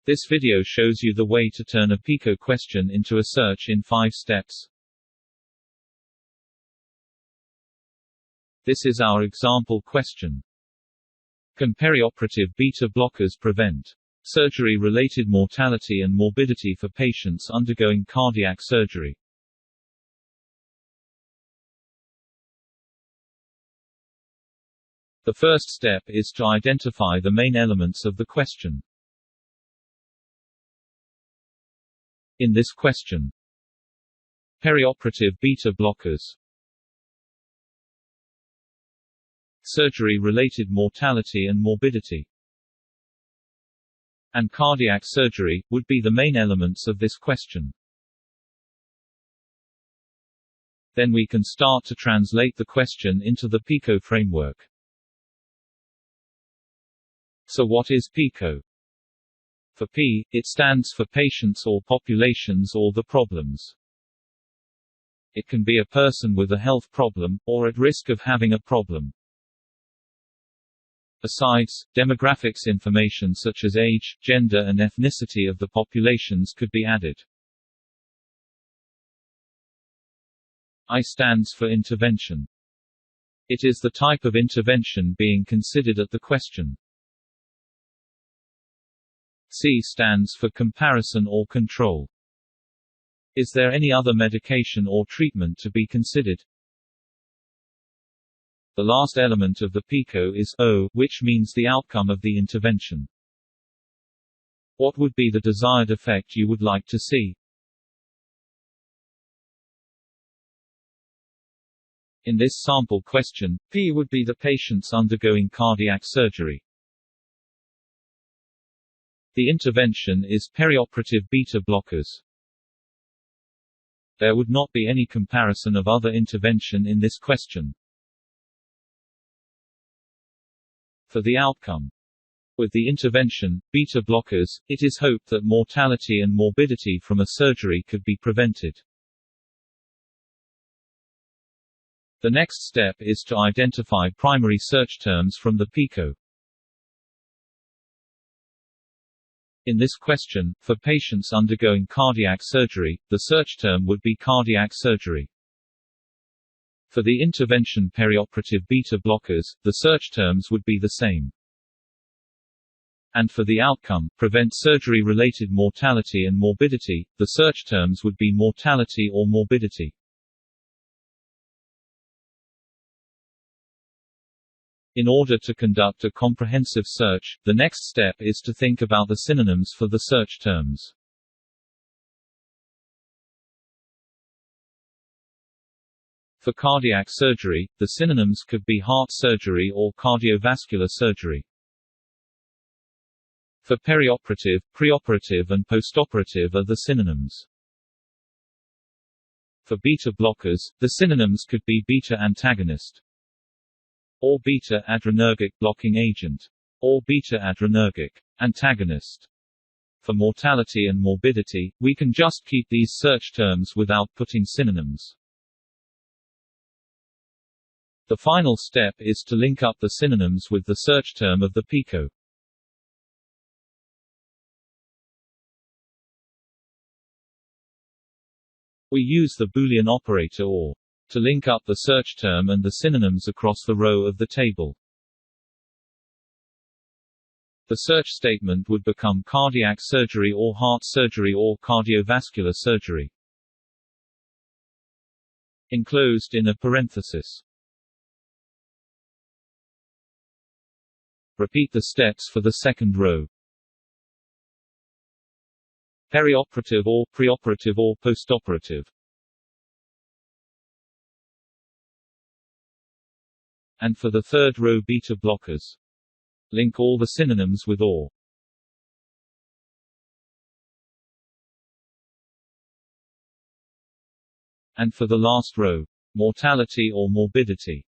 This video shows you the way to turn a PICO question into a search in 5 steps. This is our example question. Can perioperative beta blockers prevent surgery-related mortality and morbidity for patients undergoing cardiac surgery? The first step is to identify the main elements of the question. In this question, perioperative beta blockers, surgery-related mortality and morbidity, and cardiac surgery, would be the main elements of this question. Then we can start to translate the question into the PICO framework. So what is PICO? For P, it stands for patients or populations or the problems. It can be a person with a health problem, or at risk of having a problem. Besides, demographics information such as age, gender and ethnicity of the populations could be added. I stands for intervention. It is the type of intervention being considered at the question. C stands for comparison or control. Is there any other medication or treatment to be considered? The last element of the PICO is O, which means the outcome of the intervention. What would be the desired effect you would like to see? In this sample question, P would be the patients undergoing cardiac surgery. The intervention is perioperative beta blockers. There would not be any comparison of other intervention in this question. For the outcome. With the intervention, beta blockers, it is hoped that mortality and morbidity from a surgery could be prevented. The next step is to identify primary search terms from the PICO. In this question, for patients undergoing cardiac surgery, the search term would be cardiac surgery. For the intervention perioperative beta blockers, the search terms would be the same. And for the outcome, prevent surgery-related mortality and morbidity, the search terms would be mortality or morbidity. In order to conduct a comprehensive search, the next step is to think about the synonyms for the search terms. For cardiac surgery, the synonyms could be heart surgery or cardiovascular surgery. For perioperative, preoperative and postoperative are the synonyms. For beta blockers, the synonyms could be beta antagonist, or beta-adrenergic blocking agent, or beta-adrenergic antagonist. For mortality and morbidity, we can just keep these search terms without putting synonyms. The final step is to link up the synonyms with the search term of the PICO. We use the Boolean operator OR to link up the search term and the synonyms across the row of the table. The search statement would become cardiac surgery or heart surgery or cardiovascular surgery. Enclosed in a parenthesis. Repeat the steps for the second row. Perioperative or preoperative or postoperative. And for the third row beta blockers. Link all the synonyms with OR. And for the last row, mortality or morbidity.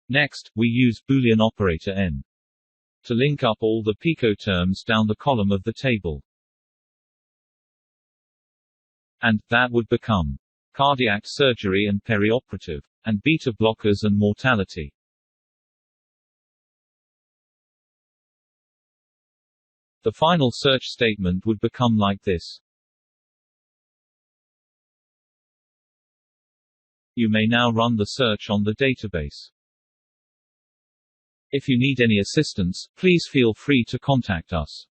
Next, we use Boolean operator N to link up all the PICO terms down the column of the table. And that would become cardiac surgery and perioperative. and beta blockers and mortality. The final search statement would become like this. You may now run the search on the database. If you need any assistance, please feel free to contact us.